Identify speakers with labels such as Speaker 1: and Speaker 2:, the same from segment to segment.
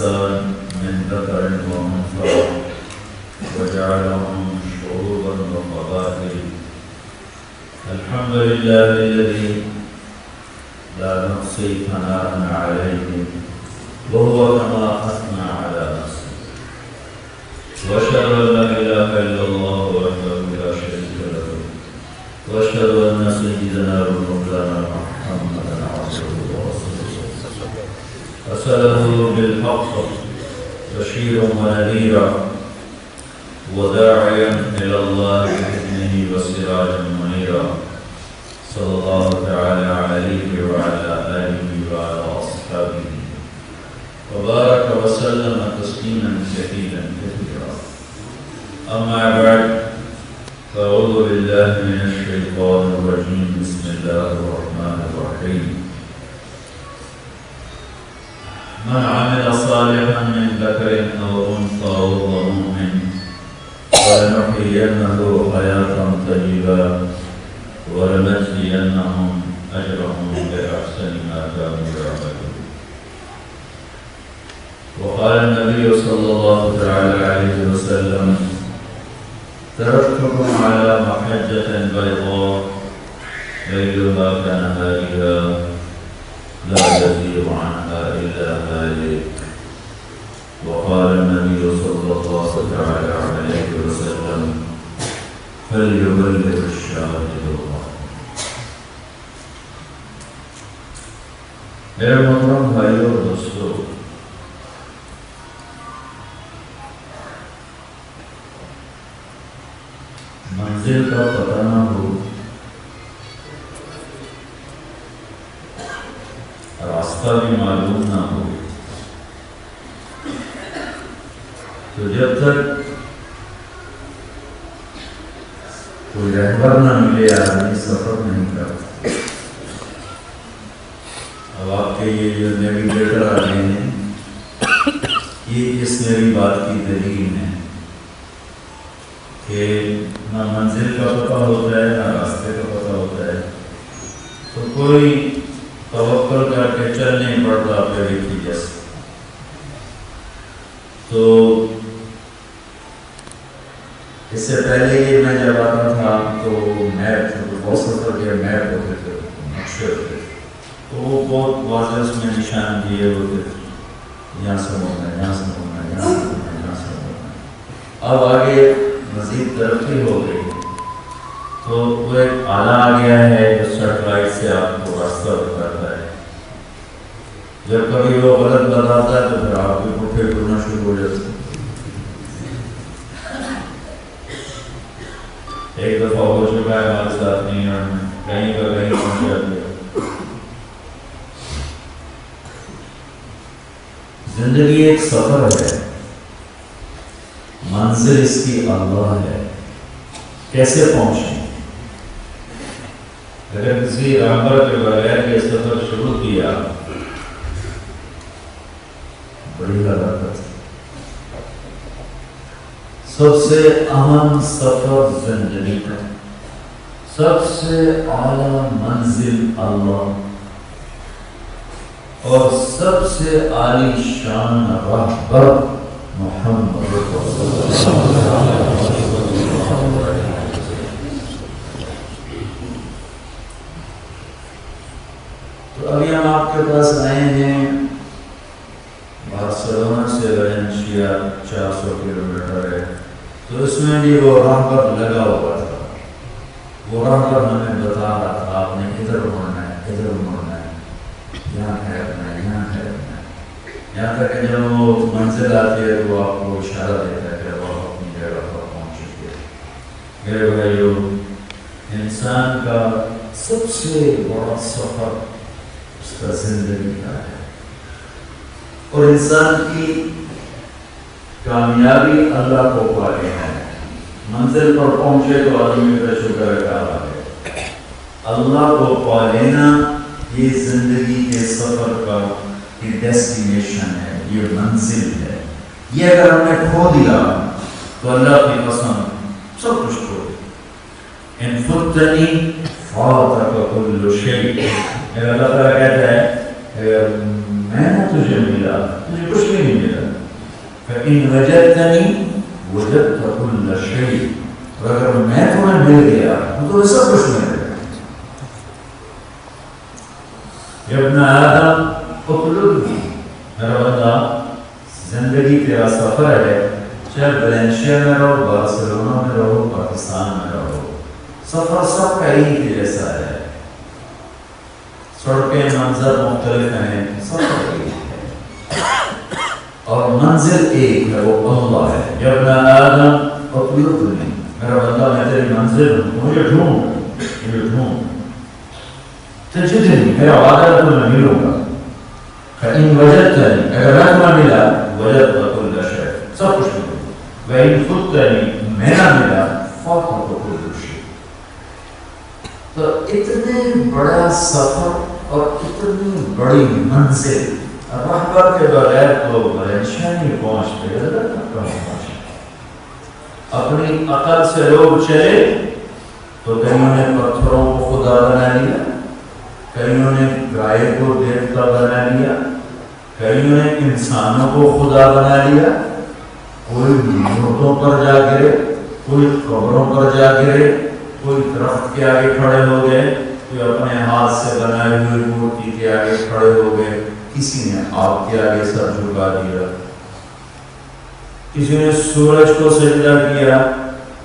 Speaker 1: الإنسان من ذكر وأنثى وجعلهم شعوبا وقبائل. الحمد لله الذي لا نحصي ثناء عليه وهو كما أثنى على نفسه. وأشهد أن لا إله إلا الله وحده لا شريك له وأشهد أن سيدنا ومولانا محمدا عبده ورسوله أرسله بالحق بشيرا ونذيرا وداعيا إلى الله بإذنه وسراجا منيرا صلى الله تعالى عليه وعلى آله وعلى أصحابه وبارك وسلم تسليما كثيرا كثيرا. أما بعد فأعوذ بالله من الشيطان الرجيم. بسم الله الرحمن الرحيم. من عمل صالحا من ذكر أو أنثى وهو مؤمن فلنحيينه حياة طيبة ولنجزينهم أجرهم بأحسن ما كانوا يعملون. وقال النبي صلى الله تعالى عليه وسلم: تركتكم على محجة بيضاء ليلها كنهارها لا يزيغ عنها إلا هالك. وقال النبي صلى الله تعالى عليه وسلم: فليبلغ الشاهد الغائب. میرے محترم بھائیوں اور دوستوں، منزل کا پتہ نہ ہو، راستہ بھی معلوم نہ ہو، تو جب تک کوئی رہبر نہ ملے آدمی سفر نہیں کرتا۔ اب آپ کے یہ جو نیویگیٹر آ رہے ہیں، یہ اس نئی بات کی دلیل ہے کہ نہ منزل کا پتہ ہوتا ہے نہ راستے کا پتہ ہوتا ہے، تو کوئی توکل کر کے چل نہیں پڑتا پیڑی کی جیسے۔ تو اس سے پہلے یہ میں جب آتا تھا تو میپ، بہت سفر کے میپ ہوتے تھے، نقشے ہوتے تھے، تو وہ بہت واضح اس میں نشان دیے ہوتے تھے، یہاں سے ہونا ہے، یہاں سے ہونا ہے، یہاں سے ہونا ہے، یہاں سے ہونا ہے۔ اب آگے مزید ترقی ہو گئی تو وہ ایک آلہ آ گیا ہے جو سیٹلائٹ سے آپ کو راستہ بتاتا ہے۔ جب کبھی وہ غلط بتاتا ہے تو پھر آپ بھی پٹھے کرنا شروع ہو جاتے ہیں۔ ایک دفعہ ہو چکا ہے ہمارے ساتھ، نہیں اور کہیں کا کہیں پہنچ جاتی ہے۔ زندگی ایک سفر ہے، منزل اس کی اللہ ہے، کیسے پہنچیں؟ اگر کسی رہبر کے بغیر یہ سفر شروع کیا، بڑی ہلاکت۔ سب سے اہم سفر زندگی کا، سب سے اعلیٰ منزل اللہ، اور سب سے عالی شان رہبر محمد رسول اللہ۔ تو ابھی ہم آپ کے پاس آئے ہیں، بارسلونا سے ویلنسیا 400 کلومیٹر ہے، تو اس میں بھی وہ رہبر لگا ہوا تھا۔ وہ رہبر ہمیں بتا رہا تھا آپ نے ادھر مڑنا ہے، ادھر مڑنا ہے، یہاں ٹھہرنا ہے، یہاں ٹھہرنا ہے، یہاں تک کہ جب وہ منزل آتی ہے تو آپ کو اشارہ دیتا ہے کہ وہ اپنی جگہ پر پہنچ چکے۔ میرے بھائیو، انسان کا سب سے بڑا سفر اس کا زندگی کا ہے، اور انسان کی کامیابی اللہ کو پا لینا ہے۔ منزل پر پہنچے تو آدمی کا شکر ہے، اللہ کو پا لینا یہ زندگی کے سفر کا یہ ڈیسٹینیشن ہے، یہ منزل ہے۔ یہ اگر ہم نے کھو دیا تو اللہ کی قسم سب کچھ کھو دیا۔ ان فتنی فاتک کل شیء، اللہ تعالیٰ کہتا ہے میں نہ تجھے ملا تجھے کچھ بھی نہیں ملا. فَإِنْ وَجَدْتَنِي وَجَدْتَ كُلَّ شَيْءٍ. اور اگر میں تمہیں مل گیا تو سب کچھ مل گیا. یا ابن آدم اطلبنی، میرا بندہ زندگی تیرا سفر ہے، چاہے ویلنسیا میں رہو، بارسلونا میں رہو، پاکستان میں رہو، سفر سب کا ایک ہی جیسا ہے. سڑکیں منظر مختلف ہیں، سفر ایک ہے اور منزل ایک ہے، وہ اللہ ہے. یا ابن آدم اطلبنی، میرا بندہ میں تیری منزل ہوں، مجھے ڈھونڈ تجدنی، میرا وعدہ ہے تمہیں ملوں گا. فإن وجدتنی، اگر میں تمہیں ملا وجدت كل شيء، سب کچھ ملوں گا. وإن فتنی، میں نہ ملا فاتك كل شيء. تو اتنے بڑا سفر اور اتنی بڑی منزل، رہبر کے بغیر تو ویلنسیا نہیں پہنچتے. اپنی عقل سے لوگ چلے تو کئیوں نے پتھروں کو خدا بنا لیا، کئیوں نے گائے کو دیوتا بنا لیا، کئیوں نے انسانوں کو خدا بنا لیا. کوئی مردوں پر جا گرے، کوئی قبروں پر جا گرے، کوئی درخت کے آگے کھڑے ہو گئے، کوئی اپنے ہاتھ سے بنائی ہوئی مورتی کے آگے کھڑے ہو گئے، کسی نے آگ کے آگے سر جھکا دیا، کسی نے سورج کو سجدہ کیا،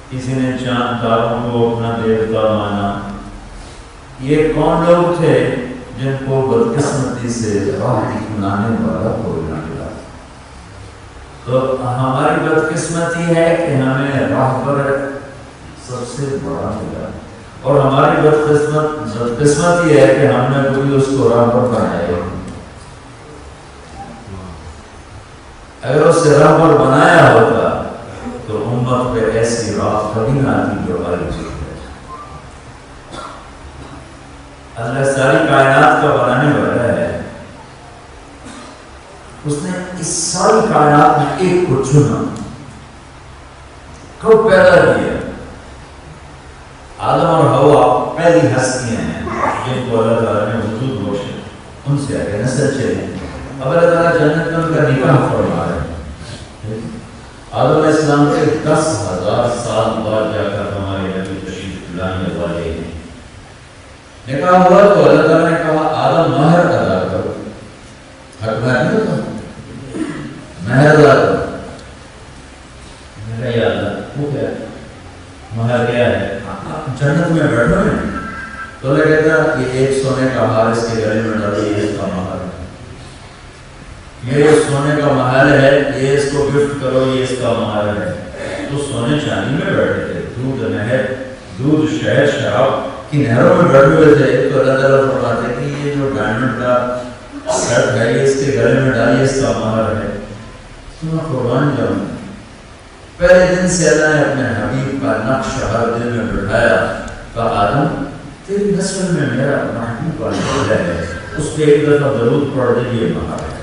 Speaker 1: کسی نے چاند تاروں کو اپنا دیوتا مانا. یہ کون لوگ تھے جن کو بدقسمتی سے راہ دکھلانے والا کوئی نہ ملا؟ تو ہماری بدقسمتی ہے کہ ہمیں راہ پر سب سے بڑا ملا، اور ہماری بدقسمتی ہے کہ ہم نے کبھی اس کو راہ پر بنایا. اگر اس سے راہ پر بنایا ہوتا تو امت پہ ایسی راہ کبھی نہ آتی جو آئی ہوئی ہے. اللہ ساری کائنات کا بنانے والا ہے، اس نے اس ساری کائنات میں ایک کو چنا، کو پیدا کیا. آدم اور حوا پہلی ہستیاں ہیں جن کو اللہ تعالیٰ نے وجود بخشا، ان سے آگے نسل چلے. اب اللہ تعالیٰ جنت میں ان کا نکاح فرما رہے ہیں. آدم علیہ السلام کے 10,000 سال بعد جا کر ہمارے نبی تشریف لانے والے ہیں. نکاح ہوا تو اللہ تعالیٰ نے کہا آدم مہر ادا کرو. حق میں نہیں ہوتا، مہر ادا کرو. میرا یاد ہے وہ کیا ہے مہر، کیا ہے؟ جنت میں بیٹھو ہیں تو اللہ کہتا ہے یہ ایک سونے کا ہار اس کے گلے میں ڈالیے، اس کا مہر ہے. یہ سونے کا مہر ہے، یہ اس کو گفٹ کرو، یہ اس کا مہر ہے. تو سونے چاندی میں بیٹھے تھے، دودھ نہر، دودھ شہد شراب کی نہروں میں بیٹھے ہوئے تھے. تو اللہ تعالیٰ فرماتے کہ یہ جو ڈائمنڈ کا سیٹ ہے یہ اس کے گلے میں ڈالیے، اس کا مہر ہے. تو میں قربان جاؤں. پہلے دن سے اللہ نے اپنے حبیب کا نقش ہر دل میں بٹھایا. کہا آدم تیری نسل میں میرا محبوب کا نقل ہے، اس پہ ایک دفعہ درود پڑھ دے، یہ مہر ہے.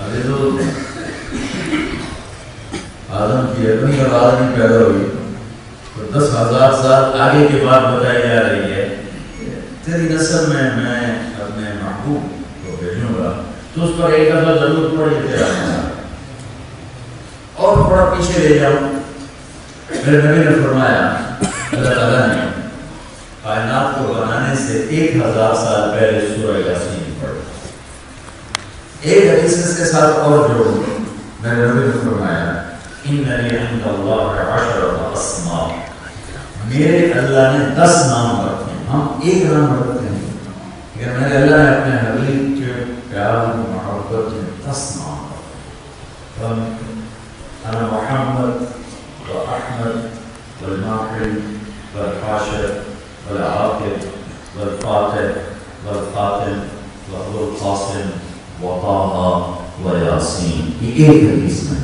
Speaker 1: ابھی تو آدم کی اپنی اولاد نہیں پیدا ہوئی تو 10,000 سال آگے کی بات بتائی جا رہی ہے. تیری نسل میں میں اپنے محبوب کو بھیجوں گا تو اس پر ایک دفعہ درود پڑھیے تیرا مہر. اور تھوڑا پیچھے لے جاؤں، میرے نبی نے فرمایا اللہ تعالیٰ نے کائنات کو بنانے سے 1000 سال پہلے سورہ یاسین پڑھا. ایک حدیث اس کے ساتھ اور جوڑوں، میرے نبی نے فرمایا ان لي عند الله 10 اسماء، میرے اللہ نے 10 نام رکھے ہیں. ہم ایک نام رکھتے ہیں لیکن میرے اللہ نے اپنے حبیب کے پیار و محبت میں 10 نام رکھے. انا محمد و احمد والماحل والحاشر والعاقب والفاتح والخاتم وابو القاسم وطه ویاسین. یہ ایک حدیث میں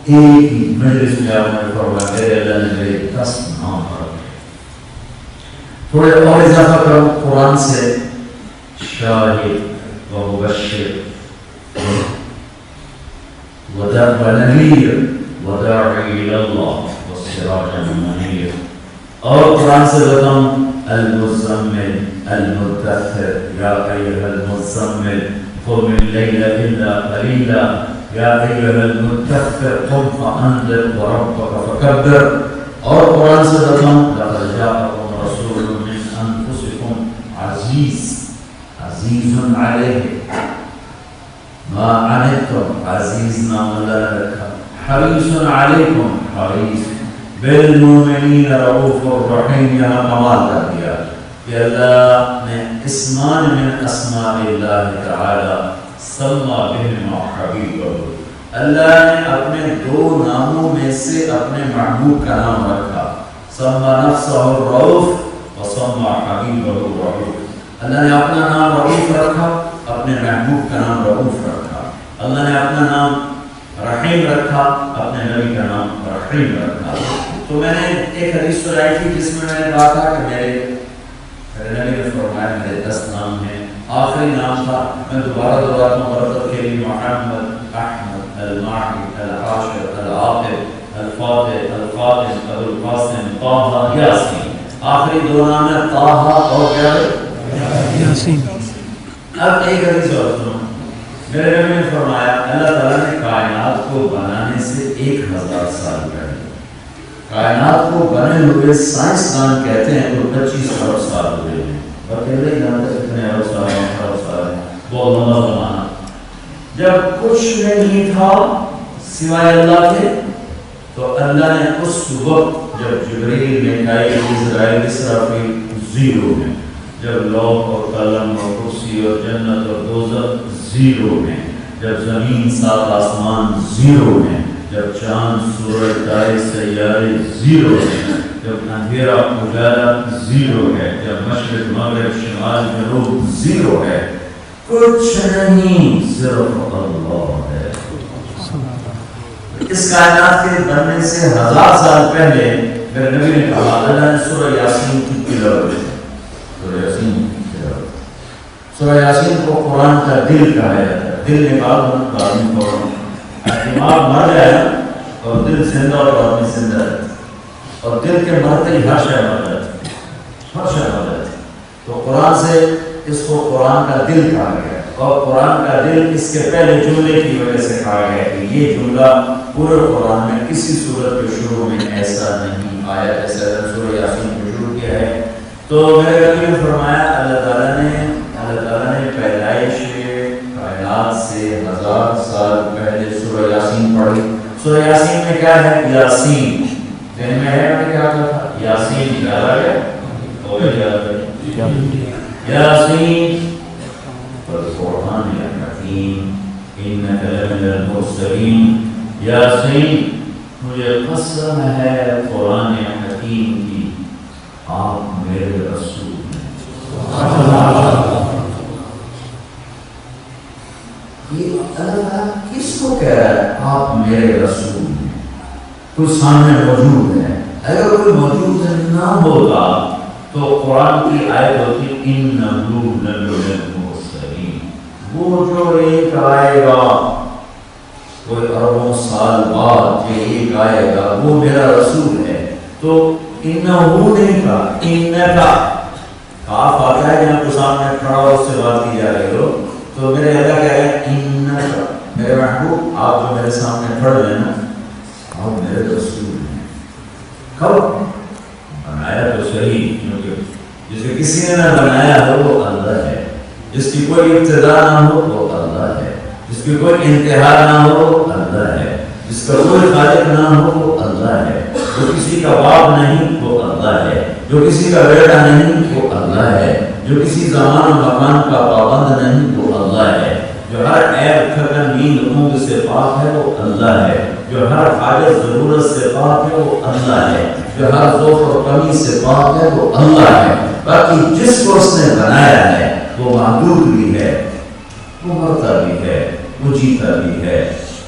Speaker 1: ایک ہی مجلس میں آپ نے فرمایا میرے اللہ نے میرے 10 نام رکھے. تھوڑے اور اضافہ کروں قرآن سے، شاہد و مبشر ونذیر وداعی الی اللہ وسراجا منیر. اور قرآن سے بتاؤں المزمل المدثر یا ایھا المزمل قم اللیل الا قلیلا یا ایھا المدثر قم فانذر وربک فکبر. اور قرآن سے بتاؤں لقد جاءکم رسول من انفسکم عزیز عزیز علیہ ما عنتم عزیز نام اللہ رکھا حریص علیکم حریص بالمؤمنین رؤوف الرحیم. یہاں کمال کر دیا کہ اللہ نے اسمان من اسماء اللہ تعالی سما بہما حبیبہ. اللہ نے اپنے دو ناموں میں سے اپنے محبوب کا نام رکھا. سما نفسہ الرؤوف وسما حبیبہ الرؤوف. اللہ نے اپنا نام رؤوف رکھا, اپنے محبوب کا نام رؤوف رکھا. اللہ نے اپنا نام رحیم رکھا, اپنے نبی کا نام رحیم رکھا. تو میں نے ایک حدیث سنائی تھی جس میں نے کہا تھا کہ میرے نبی نے فرمایا میرے 10 نام ہیں. آخری نام تھا, میں دوبارہ دہراتا ہوں مرتب کے لیے, محمد, احمد, الماحی, الحاشر, العاقب, الفاتح, القادم, ابو القاسم, طه, یاسین. آخری 2 نام ہیں طه اور کیا ہے یاسین. اب ایک حدیث اور سنو. میرے نبی نے فرمایا اللہ تعالیٰ نے کائنات کو بنانے سے 1000 سال پہلے, کائنات کو بنے ہوئے سائنسدان کہتے ہیں تو 25 ارب سال ہوئے ہیں. اکیلے ہی جانتے کتنے ارب سال ہیں, بہت لمبا زمانہ. جب کچھ نہیں تھا سوائے اللہ کے, تو اللہ نے اس وقت جب جبریل, میکائیل, عزرائیل, اسرافیل 0 میں, جب لوح اور قلم اور کرسی اور جنت اور دوزخ 0 میں, جب زمین 7 آسمان 0 میں, جب چاند سورج تارے سیارے 0 ہے, جب اندھیرا اجالا 0 ہے, جب مشرق مغرب شمال جنوب 0 ہے, کچھ نہیں صرف اللہ ہے. اس کائنات کے بننے سے 1000 سال پہلے میرے نبی نے کہا اللہ نے سورہ یاسین کی تلاوت کی. سورہ یاسین کو قرآن کا دل کہا جاتا ہے. دل نکال بعد میں پڑھو. دماغ مر جائے اور دل زندہ اور آدمی زندہ رہتا, اور دل کے مرتے ہی ہر شے مر جاتی, ہر شے مر جاتی. تو قرآن سے اس کو قرآن کا دل کہا گیا, اور قرآن کا دل اس کے پہلے جملے کی وجہ سے کہا گیا کہ یہ جملہ پورے قرآن میں کسی صورت کے شروع میں ایسا نہیں آیا جیسا سورہ یاسین کو شروع کیا ہے. تو میرے نبی نے فرمایا اللہ تعالیٰ نے پیدائش کائنات سے 1000 سال پہلے سورہ یاسین پڑھی. سورہ یاسین میں کیا ہے؟ یاسین ذہن میں ہے کہ کیا تھا یاسین یاد آ گیا یاسین والقرآن الحکیم انک لمن المرسلین. یاسین مجھے قسم ہے قرآن حکیم کی, آپ میرے رسول ہیں. یہ اللہ کس کو کہہ رہا ہے آپ میرے رسول ہیں؟ کوئی سامنے موجود ہے. اگر کوئی موجود نہ ہوگا تو قرآن کی آیت ہوتی انہ لمن المرسلین. وہ جو ایک آئے گا کوئی اربوں سال بعد جو ایک آئے گا وہ میرا رسول ہے. تو انہو نہیں کہا, انکا کاف آتا ہے جہاں کو سامنے کھڑا ہو اس سے بات کی جا رہی ہو. تو میرے اللہ کہہ رہے ہیں انکا میرے محبوب آپ جو میرے سامنے کھڑے ہیں نا آپ میرے رسول ہیں. کب بنایا تو صحیح, کیونکہ جسے کسی نے نہ بنایا ہو وہ اللہ ہے, جس کی کوئی ابتدا نہ ہو وہ اللہ ہے, جس کی کوئی انتہا نہ ہو وہ اللہ ہے, جس کا کوئی خالق نہ ہو وہ اللہ ہے, جو کسی کا باپ نہیں وہ اللہ ہے, جو کسی کا بیٹا نہیں وہ اللہ ہے, جو کسی زمان و مکان کا پابند نہیں وہ اللہ ہے, جو ہر عیب تھکن نیند اونگ سے پاک ہے وہ اللہ ہے, جو ہر حاجت ضرورت سے پاک ہے وہ اللہ ہے, جو ہر ذوق اور کمی سے پاک ہے وہ اللہ ہے. باقی جس کو اس نے بنایا ہے وہ محدود بھی ہے, وہ مرتا بھی ہے, وہ جیتا بھی ہے,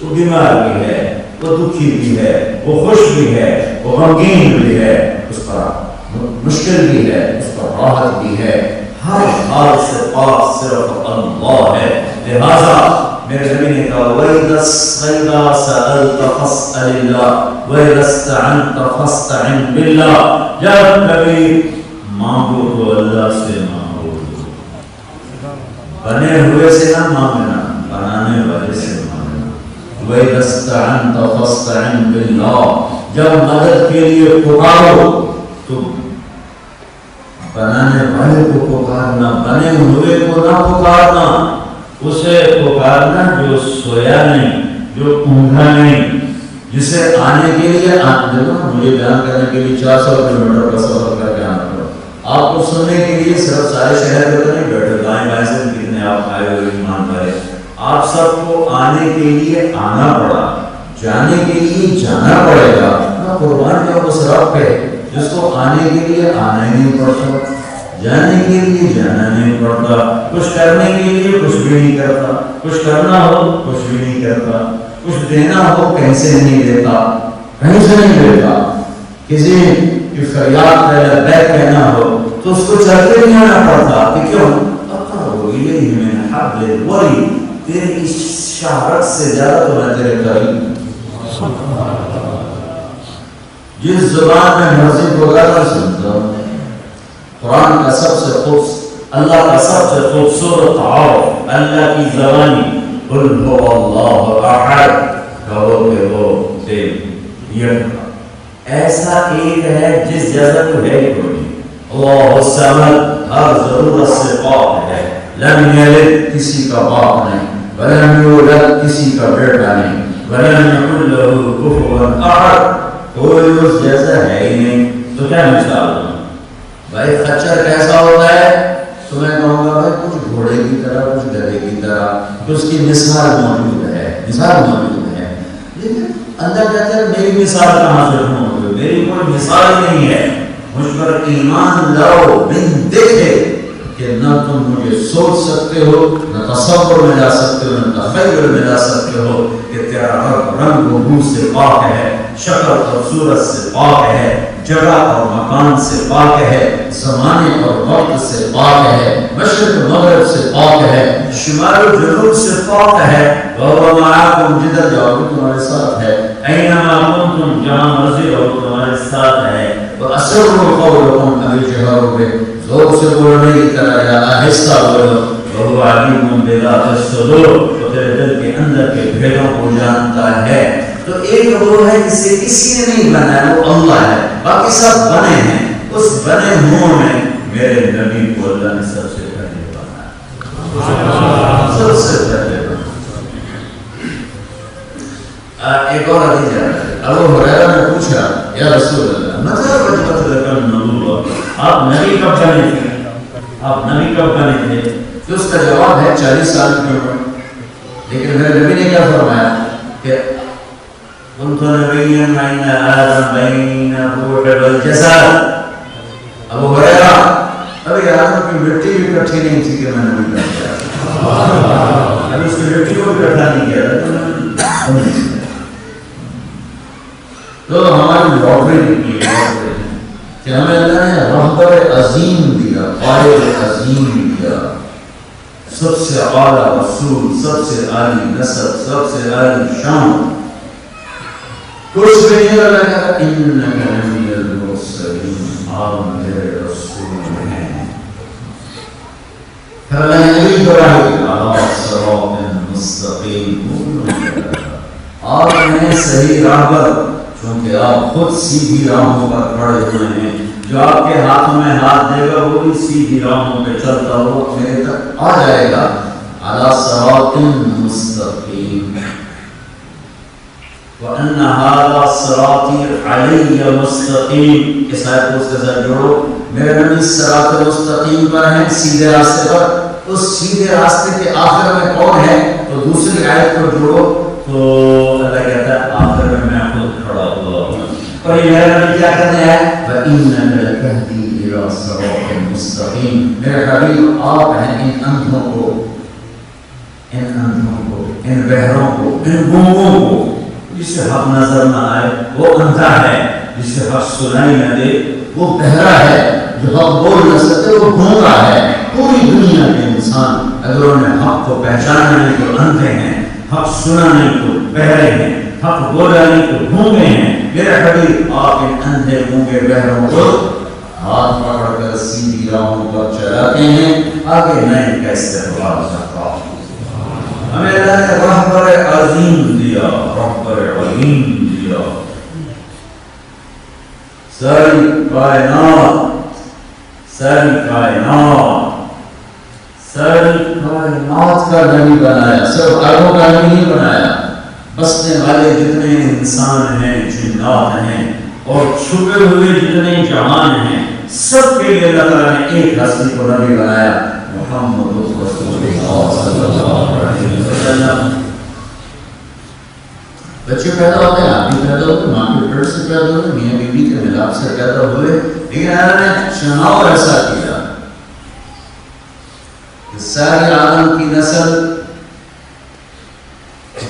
Speaker 1: وہ بیمار بھی ہے, وہ دکھی بھی ہے, وہ خوش بھی ہے, وہ غمگین بھی ہے, اس پر مشکل بھی ہے, اس پر راحت بھی ہے. ہر حال سے پاک صرف اللہ ہے. لہذا میرے نبی نے کہا وَإِذَا سَأَلْتَ فَاسْأَلِ اللَّهَ وَإِذَا اسْتَعَنْتَ فَاسْتَعِنْ بِاللَّهِ. جب کبھی مانگو تو اللہ سے مانگو، بنے ہوئے سے نہ مانگنا، بنانے والے سے مانگنا۔ وَإِذَا اسْتَعَنْتَ فَاسْتَعِنْ بِاللَّهِ، جب مدد کے لیے پکارو تو بنانے والے کو پکارنا، بنے ہوئے کو نہ پکارنا۔ اسے پکارنا جو سویا نہیں، جو اونگا نہیں، جسے آنے کے لیے مجھے بیان کرنے کے لیے 400 کلومیٹر کا سفر کر کے آنا پڑا۔ آپ کو سننے کے لیے صرف سارے شہر میں تو نہیں بیٹھے، دائیں بائیں سے کتنے آپ آئے ہوئے ایمان والے، آپ سب کو آنے کے لیے آنا پڑا، جانے کے لیے جانا پڑے گا نا۔ قربان کا اس رب پہ جس کو آنے کے لیے آنا ہی نہیں پڑتا، جانے کے لیے جانا نہیں پڑتا، کچھ کرنے کے لیے کچھ بھی نہیں کرتا، کچھ کرنا ہو کچھ بھی نہیں کرتا، کچھ دینا ہو کہیں سے نہیں دیتا، کہیں سے نہیں دیتا۔ کسی کی فریاد لبیک کہنا ہو تو اس کو چل کے نہیں آنا پڑتا کہ کیوں اقرب الیہ من حبل الورید، تیری شہرت سے زیادہ تو میں تیرے قریب۔ جس زبان میں مرضی وغیرہ سنتا ہوں، قرآن کا سب سے اللہ کا سب سے خوبصورت تعارف اللہ کی زبانی، قل هو اللہ احد، کہو کہ وہ ایک ایسا ایک ہے جس جیسا تو ہے ہی کوئی نہیں۔ اللہ الصمد، ہر ضرورت سے پاک ہے، لم یلد، کسی کا باپ نہیں، ولم یولد، کسی کا بیٹا نہیں، ولم یکن لہ کفوا احد، کوئی اس جیسا ہے ہی نہیں۔ تو کیا مثال دوں؟ بھائی خچر کیسا ہوتا ہے تو میں کہوں گا بھائی کچھ گھوڑے کی طرح، کچھ گدھے کی طرح، کہ اس کی مثال موجود ہے، مثال موجود ہے، لیکن اندر کہتے ہیں میری مثال کہاں سے ہوں، میری کوئی مثال نہیں ہے۔ مجھ پر ایمان لاؤ بن دیکھے کہ نہ تم مجھے سوچ سکتے ہو، نہ تصور میں لا سکتے ہو، نہ تخیل میں لا سکتے ہو کہ تیرا رب رنگ و بو سے پاک ہے، شکل اور صورت سے پاک ہے، جگہ اور مکان سے پاک ہے، زمانے اور وقت سے پاک ہے، مشرق مغرب سے پاک ہے، شمال و جنوب سے پاک ہے۔ وَهُوَ مَعَكُمْ جِدَّ، جو تمہارے ساتھ ہے، اَيْنَمَا كُنْتُمْ، جہاں مرضی رہو تمہارے ساتھ ہے۔ وَأَسِرُّوا قَوْلَكُمْ أَوِ اجْهَرُوا بِهِ، زور سے بولنے کی طرح یا آہستہ بولو۔ وَهُوَ عَلِيمٌ بِذَاتِ الصُّدُورِ، تو تیرے دل کے اندر کے بھیدوں کو جانتا ہے۔ تو ایک وہ ہے جسے کسی نے نہیں بنایا، وہ اللہ ہے، باقی سب بنے ہیں۔ اس بنے ہوں میں میرے نبی کو اللہ نے سب سے پہلے بنایا، سب سے پہلے بنایا۔ ایک اور حدیث ہے، ابو ہریرہ نے پوچھا یا رسول اللہ متى وجبت لك النبوة، آپ نبی کب بنے تھے، آپ نبی کب بنے تھے؟ تو اس کا جواب ہے 40 سال کی عمر۔ لیکن میرے نبی نے کیا فرمایا کہ كنت نبيا بين آدم بين الروح والجسد۔ ابو ہریرہ ابھی آدم کی مٹی بھی اکٹھی نہیں تھی کہ میں نبی بن گیا، ابھی اس کی مٹی کو بھی اکٹھا نہیں کیا۔ تو ہماری لاٹری نکلی کہ ہمیں اللہ نے رہبر عظیم دیا، قائد عظیم دیا، سب سے اعلیٰ رسول، سب سے اعلی نسب، سب سے اعلی شان، کچھ بھی نہیں لگا۔ انک لمن المرسلین، آپ میرے رسول ہیں۔ پھر اللہ نے نبی کو راہ علی صراط مستقیم، آپ میں صحیح راہ پر، چونکہ آپ خود سیدھی راہوں پر کھڑے ہوئے ہیں، جو آپ کے ہاتھوں میں ہاتھ دے گا وہ بھی سیدھی راہوں پہ چلتا ہوا میرے تک آ جائے گا۔ علی صراط مستقیم، وَأَنَّ هَذَا صِرَاطِي عَلَيَّ مُسْتَقِيمٌ، اس آیت کو اس کے ساتھ جوڑو، میرے نبی صراط مستقیم پر ہیں، سیدھے راستے پر۔ اس سیدھے راستے کے آخر میں کون ہے؟ تو دوسری آیت کو جوڑو تو اللہ کہتا ہے آخر میں خود کھڑا ہوا ہوں۔ اور یہ میرے نبی کیا کہتے ہیں؟ وَإِنَّكَ لَتَهْدِي إِلَىٰ صِرَاطٍ مُسْتَقِيمٍ، میرے حبیب آپ ہیں ان اندھوں کو، ان بہروں کو، ان گنگوں کو، جسے حق نظر نہ آئے وہ اندھا ہے، جسے حق سنائی نہ دے وہ بہرا ہے، جو حق بول نہ سکے وہ گونگا ہے۔ پوری دنیا کے انسان اگر انہیں حق کو پہچانا نہیں تو اندھے ہیں، حق سنا نہیں تو بہرے ہیں، حق بولا نہیں تو گونگے ہیں۔ میرے حبیب آپ ان اندھے گونگے بہروں کو ہاتھ پکڑ کر سیدھی راہوں پر چلاتے ہیں، آگے میں ان کا استقبال کرتا ہوں۔ ہمیں اللہ نے رہبر عظیم دیا، رہبر علیم دیا، ساری کائنات کا نبی بنایا، صرف عربوں کا نبی نہیں بنایا، بسنے والے جتنے انسان ہیں، جنات ہیں اور چھپے ہوئے جتنے جہان ہیں، سب کے لیے اللہ تعالیٰ نے ایک ہستی کو نبی بنایا، محمد رسول اللہ صلی اللہ علیہ وسلم۔ بچے پیدا ہوتے ہیں، آپ بھی پیدا ہوتے، ماں کے پیٹ سے پیدا ہوتے، میاں بیوی کے ملاپ سے پیدا ہوئے، لیکن اللہ نے چناؤ ایسا کیا کہ سارے عالم کی نسل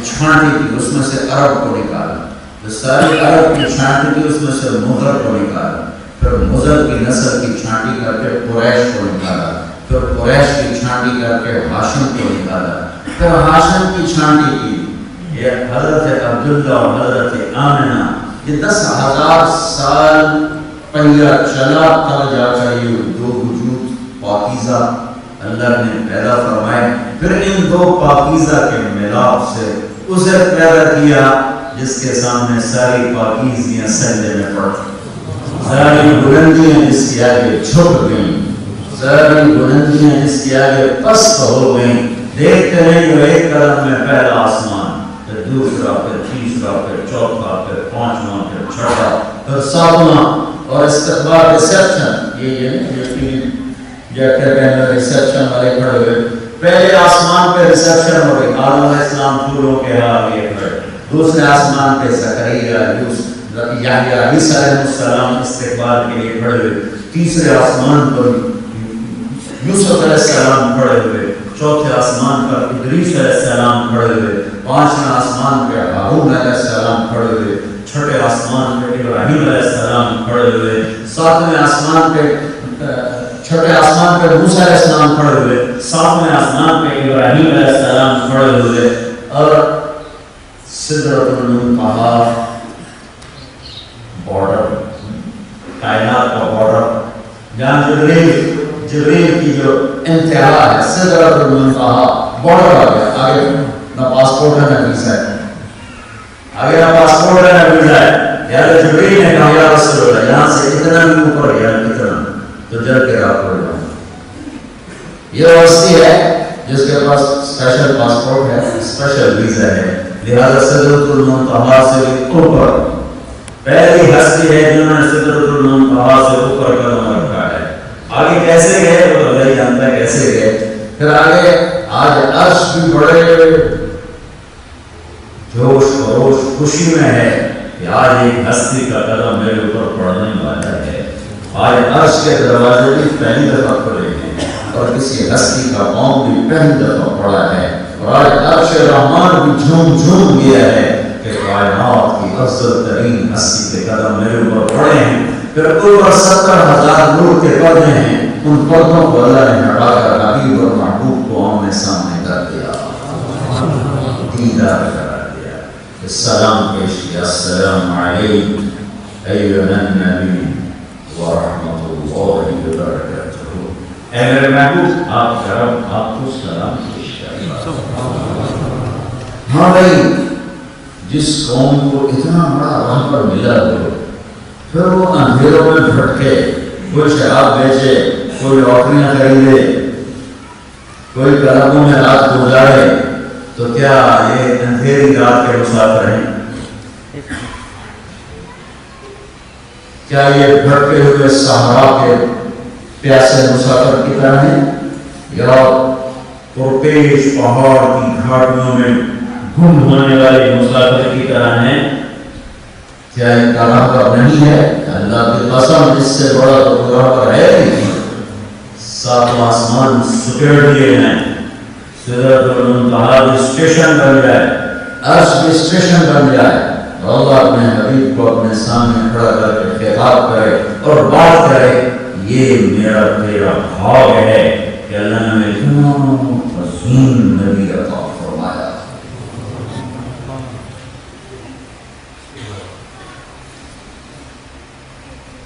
Speaker 1: چھانٹی کی، اس میں سے عرب کو نکالا، تو ساری عرب کی چھانٹی کی، اس میں سے مضر کو نکالا، پھر مضر کی نسل کی چھانٹی کر کے قریش کو نکالا، پھر قریش کی چھانٹی کر کے ہاشم کو نکالا، پھر ہاشم کی چھانٹی کی یہ حضرت عبداللہ اور حضرت آمنہ، یہ 10,000 سال پہیا چلا، تب جا کر یہ دو وجود پاکیزہ اللہ نے پیدا فرمائے، پھر ان دو پاکیزہ کے ملاپ سے اسے پیدا کیا جس کے سامنے ساری پاکیزیاں سجدے میں پڑ، ساری بلندیاں جس کے آگے جھک گئیں، ساری بلندیاں جس کے آگے پست ہو گئیں۔ دیکھتے ہیں جو ایک قدم میں پہلا آسمان، پھر دوسرا، پھر تیسرا، پھر چوتھا، پھر پانچواں، پھر چھٹا، پھر ساتواں، اور استقبال ریسپشن، یہ ریسپشن والے کھڑے ہوئے، پہلے آسمان پہ ریسپشن ہو گئی، آدم علیہ السلام پھولوں کے ہار لیے کھڑے، دوسرے آسمان پہ زکریا، یحییٰ، عیسیٰ علیہ السلام استقبال کے لیے کھڑے ہوئے، تیسرے آسمان پر یوسف علیہ السلام کھڑے ہوئے، چوتھے آسمان پر ادریس علیہ السلام کھڑے ہوئے، پانچویں آسمان پہ ہارون علیہ السلام کھڑے ہوئے، چھٹے آسمان پہ ابراہیم علیہ السلام کھڑے ہوئے، ساتویں آسمان پہ چھٹے آسمان پہ موسیٰ علیہ السلام کھڑے ہوئے، ساتویں آسمان پہ ابراہیم علیہ السلام کھڑے ہوئے، اور سدرۃ المنتہا بارڈر، کائنات کا بارڈر، جہاں جبریل کی جو انتہا ہے، سدرۃ المنتہا بارڈر آ گیا، آگے نہ پاسپورٹ ہے نہ ویزا ہے، آگے نہ پاسپورٹ ہے نہ ویزا ہے، یا جبریل نے کہا یا رسول اللہ یہاں سے اتنا بھی اوپر گیا، اتنا تو جل کے راہ پڑ جاؤں۔ یہ ہستی ہے جس کے پاس اسپیشل پاسپورٹ ہے، اسپیشل ویزا ہے، لہذا سدرۃ المنتہا سے اوپر پہلی ہستی ہے جنہوں نے سدرۃ المنتہا سے اوپر قدم رکھا ہے۔ آگے کیسے گئے وہ اللہ ہی جانتا ہے کیسے گئے۔ پھر آگے آج عرش بھی بڑے جوش خروش خوشی میں ہے کہ آج ایک ہستی کا قدم میرے اوپر پڑنے والا ہے، آج عرش کے دروازے بھی پہلی دفعہ کھلے ہیں اور کسی ہستی کا پاؤں بھی پہلی دفعہ پڑا ہے، اور آج عرش رحمان بھی جھوم جھوم گیا ہے کہ کائنات کی افضل ترین ہستی کے قدم میرے اوپر پڑے ہیں۔ پھر اوپر 70,000 نور کے پردے ہیں، ان پردوں کو اللہ نے ہٹا کر حبیب اور محبوب کو آمنے سامنے کر دیا، دیدار کرا دیا، السلام پیش کیا، السلام علیک ایھا النبی ورحمۃ اللہ وبرکاتہ۔ اے میرے محبوب آپ کا رب آپ کو سلام پیش کرتا ہے۔ ہاں بھائی، جس قوم کو اتنا بڑا رہبر ملا ہو، پھر وہ اندھیروں میں بھٹکے، کوئی شراب بیچے، کوئی نوکریاں خریدے، کوئی کلبوں میں رات گزارے، تو کیا یہ اندھیری رات کے مسافر ہیں؟ کیا یہ بھٹکے ہوئے صحرا کے پیاسے مسافر کی طرح ہیں، یا پرپیش پہاڑ کی گھاٹیوں میں گم ہونے والے مسافر کی طرح ہیں؟ کیا یہ راہبر نہیں ہے؟ اللہ کی قسم اس سے بڑا تو راہبر ہے نہیں۔ ساتواں آسمان سکیڑ دیے ہیں، سدرۃ المنتہا بھی اسٹیشن بن جائے، عرش بھی اسٹیشن بن جائے، اور اللہ اپنے حبیب کو اپنے سامنے کھڑا کر کے خطاب کرے اور بات کرے، یہ میرا تیرا بھاگ ہے کہ اللہ نے ہمیں اتنا عظیم نبی عطا فرمایا۔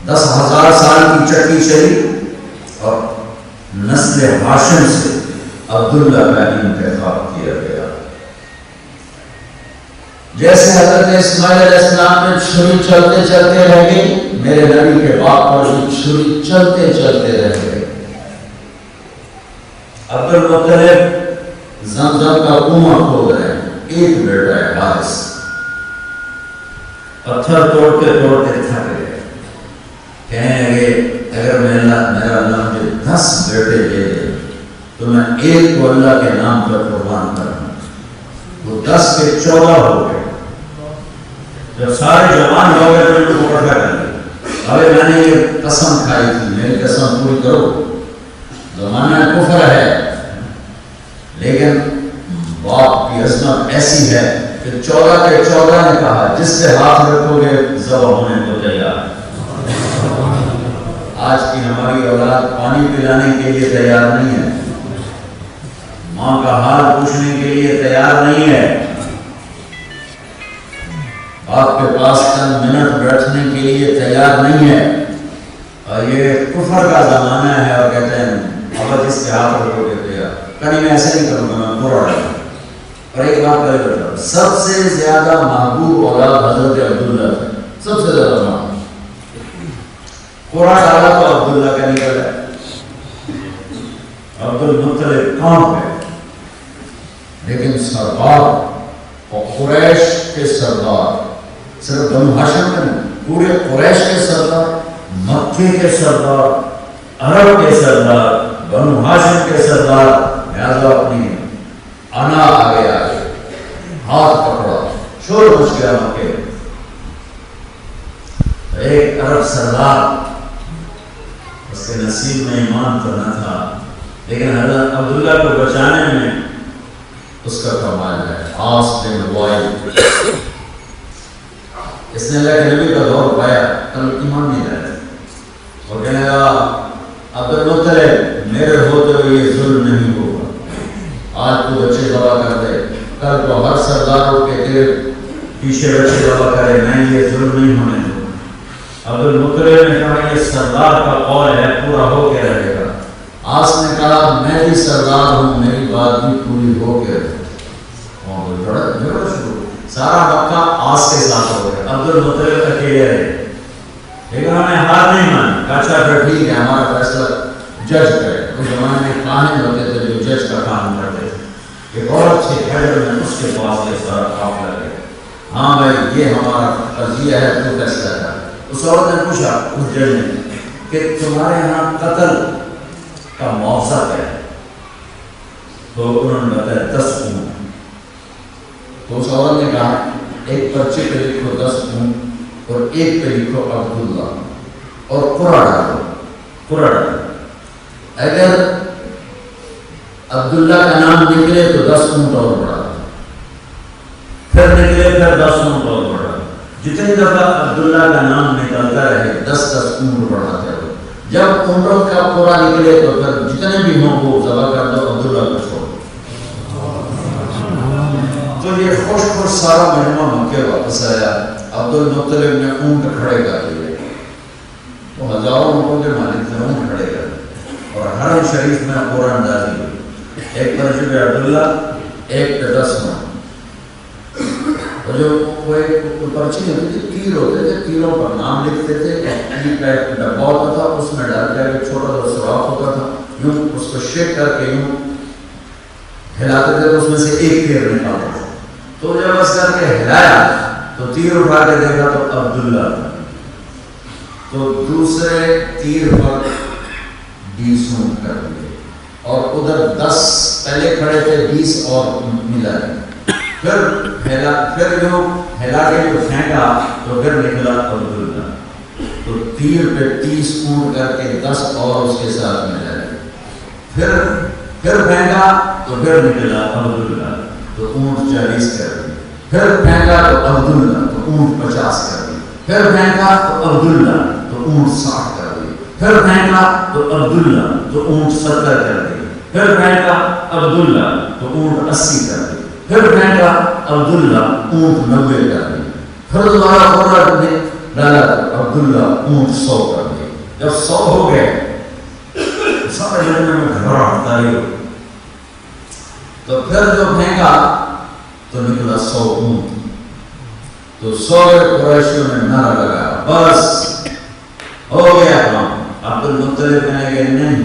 Speaker 1: دس ہزار سال کی چٹی چلی اور نسل ہاشم سے عبداللہ کا انتخاب کیا گیا۔ جیسے حضرت اسماعیل علیہ السلام میں چھری چلتے چلتے رہ گئی، میرے نبی کے باپ پر بھی چھری چلتے چلتے رہ گئی۔ عبد المطلب زمزم کا کنواں کھود رہے ہیں، ایک بیٹا ہے حارث، پتھر توڑتے توڑتے تھک گئے، کہنے لگے اگر میرا اللہ مجھے 10 بیٹے دے دے تو میں ایک کو اللہ کے نام پر قربان کروں۔ وہ 10 کے 14 ہو گئے۔ جب سارے جوان ہو گئے تو ان کو اکٹھا کر لیا، ابھی میں نے یہ قسم کھائی تھی، میری قسم پوری کرو۔ زمانہ کفر ہے لیکن باپ کی عظمت ایسی ہے کہ 14 کے 14 نے کہا جس سے ہاتھ رکھو گے ذبح ہونے کو تیار۔ آج کی ہماری اولاد پانی پلانے کے لیے تیار نہیں ہے، ماں کا حال پوچھنے کے لیے تیار نہیں ہے، آپ کے پاس چند منٹ بیٹھنے کے لیے تیار نہیں ہے۔ اور یہ کفر کا زمانہ ہے اور کہتے ہیں اب جس کے ہاتھ رکھو گے تیار۔ کہیں میں ایسے نہیں کروں گا، میں برا رہا ہوں۔ اور ایک بات کرے بیٹا، سب سے زیادہ محبوب اولاد حضرت عبداللہ تھے، سب سے زیادہ محبوب۔ قرآن ڈالا تو عبداللہ کا نکل ہے، عبد المطلب کام ہے، لیکن سردار اور قریش کے سردار، صرف بنو ہاشم کا نہیں، پورے قریش کے سردار، مکے کے سردار، عرب کے سردار، بنو ہاشم کے سردار، لہذا اپنی انا آگے آگے ہاتھ پکڑا، شور مچ گیا مکے۔ ایک عرب سردار، اس کے نصیب میں ایمان تو نہ تھا لیکن حضرت عبداللہ کو بچانے میں اس کا کمال ہے۔ عاص بن وائل، اس نے اللہ کے نبی کا دور پایا، کل ایمان نہیں لایا اور کہنے لگا عبد المطلب میرے ہوتے ہوئے یہ ظلم نہیں ہوگا، آج تو بچے ذبح کر دے، کل تو ہر سردار اٹھ کے تیرے پیچھے بچے ذبح کرے، میں یہ ظلم نہیں ہونے دوں۔ عبد المطلب نے کہا یہ سردار کا قول ہے، پورا ہو کے رہے گا۔ آس نے کہا میں بھی سردار ہوں، میری بات بھی پوری ہو کے رہے گا۔ اور سارا مکہ آس کے ساتھ ہو گیا، عبد المطلب اکیلے رہے، لیکن ہمیں ہار نہیں مانی، کہا اچھا پھر ٹھیک ہے ہمارا فیصلہ جج کرے۔ اس زمانے میں کاہن ہوتے تھے جو جج کا کام کرتے تھے، ایک عورت سے حیدر میں اس کے پاس یہ سارا قافلہ گیا، ہاں بھائی یہ ہمارا قضیہ ہے، تو فیصلہ کر۔ اس عورت نے پوچھا اس جج نے کہ تمہارے یہاں قتل کا معاوضہ کیا ہے؟ تو انہوں نے بتایا 10 خون۔ تو اس عورت نے کہا ایک پرچے پہ لکھو 10 خون اور ایک پہ لکھو عبداللہ اور قرآن ڈالو، قرآن ڈالو۔ اگر عبداللہ کا نام نکلے تو 10 اونٹ اور بڑھا، پھر نکلے پھر 10 اونٹ اور بڑھا، جتنی دفعہ عبداللہ کا نام نکلتا رہے 10 اونٹ بڑھاتے رہو۔ جب عمروں کا پورا نکلے تو پھر جتنے بھی ہوں وہ ذبح کر دو، عبداللہ کو چھوڑ۔ تو یہ خوش خوش سارا مجمع مکے واپس آیا، عبد المطلب نے اونٹ کھڑے کر دیے، وہ ہزاروں اونٹوں کے مالک تھے، اونٹ کھڑے کر دیے اور حرم شریف میں قرآن اندازی ہوئی، ایک پرچے پہ عبداللہ، ایک پہ 10 اونٹ۔ اور جو وہ ایک پرچی ہوتی تھی، تیر ہوتے تھے، تیروں پر نام لکھتے تھے، تیر کا ایک ڈبہ ہوتا تھا، اس میں ڈال کے ایک چھوٹا سا سوراخ ہوتا تھا، یوں اس کو شیک کر کے یوں ہلاتے تھے تو اس میں سے ایک تیر نکالتا تھا۔ تو جب بس کر کے ہلایا تو تیر اٹھا کے دیکھا تو عبداللہ تھا، تو دوسرے تیر پر 20 اونٹ کر دیے اور ادھر 10 پہلے کھڑے تھے، 20 اور ملا پھر جو ہلا کے جو پھینکا تو پھر نکلا عبداللہ، تو تیر پہ 30 اونٹ کر کے 10 اور اس کے ساتھ ملا گئے، پھر پھینکا تو پھر نکلا عبداللہ، تو اونٹ 40 کر دی، پھر پھینکا تو عبداللہ، تو اونٹ 50 کر دی، پھر پھینکا تو عبداللہ، تو اونٹ 60 کر دی، پھر پھینکا تو عبداللہ، تو اونٹ 70 کر دی، پھر پھینکا عبداللہ تو اونٹ 80 کر دی، پھر پھینکا عبداللہ اونٹ 90 کر دی، پھر دوبارہ قرآن نے ڈالا تو عبداللہ اونٹ 100 کر دی، جب 100 ہو گئے سمجھ لینے میں گھبراہٹ تاری ہو، تو پھر جو پھینکا تو نکلا 100 اونٹ. تو 100 قریشیوں نے نعرہ لگایا بس ہو گیا کام. عبد المطلب کہنے گئے نہیں،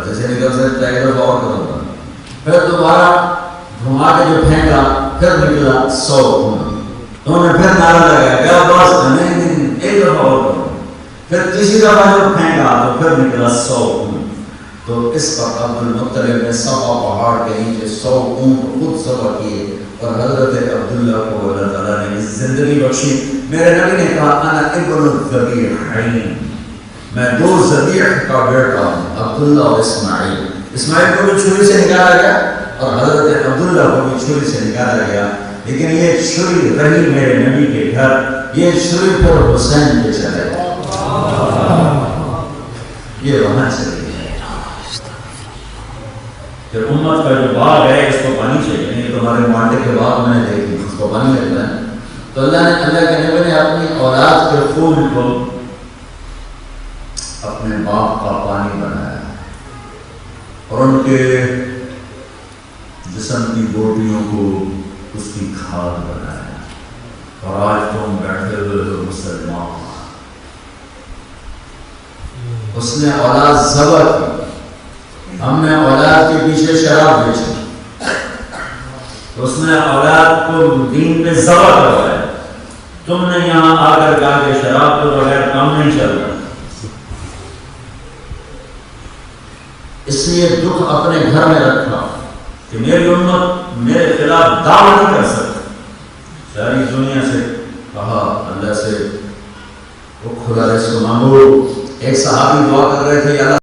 Speaker 1: جیسے نکل سکتا ہے ایک دفعہ اور کروں گا. پھر دوبارہ گھما کے جو پھینکا پھر نکلا 100 اونٹ. تو انہوں نے پھر نعرہ لگایا کیا بس نہیں ایک دفعہ اور کروں. پھر تیسری دفعہ جو پھینکا تو پھر نکلا 100 اونٹ. تو اس پر عبد المطلب نے صفا پہاڑ کے نیچے 100 اونٹ خود ذبح کیے اور حضرت عبداللہ کو اللہ تعالیٰ نے زندگی بخشی. میرے نبی نے کہا انا ابن الذبیحین، میں 2 ذبیح کا بیٹا ہوں، عبداللہ اور اسماعیل. اسماعیل کو بھی چھری سے نکالا گیا اور حضرت عبداللہ کو بھی چھری سے نکالا گیا، لیکن یہ چھری رہی میرے نبی کے گھر. یہ چھری پر حسین کے چلے یہ وہاں چلے گئے. پھر امت کا جو باغ ہے اس کو پانی چاہیے، نہیں تمہارے مانڈے کے باغ میں نے دیکھی اس کو پانی لگتا ہے. تو اللہ کے نبی نے اپنی اولاد کے خون کو اپنے باپ کا پانی بنایا اور ان کے جسم کی بوٹیوں کو اس کی کھاد بنایا. اور آج تم بیٹھے ہوئے ہو مسلمان. اس نے اولاد ذبح کی، ہم نے اولاد کے پیچھے شراب بیچی، اس نے اولاد کو دین میں ذبح کروایا. تم نے یہاں آ کر کہا کہ شراب کے بغیر کام نہیں چل رہا. اس لیے دکھ اپنے گھر میں رکھا کہ میری امت میرے خلاف دعویٰ نہیں کر سکتی. ساری دنیا سے کہا اللہ سے وہ کھلا رزق مانگو. ایک صحابی دعا کر رہے تھے اللہ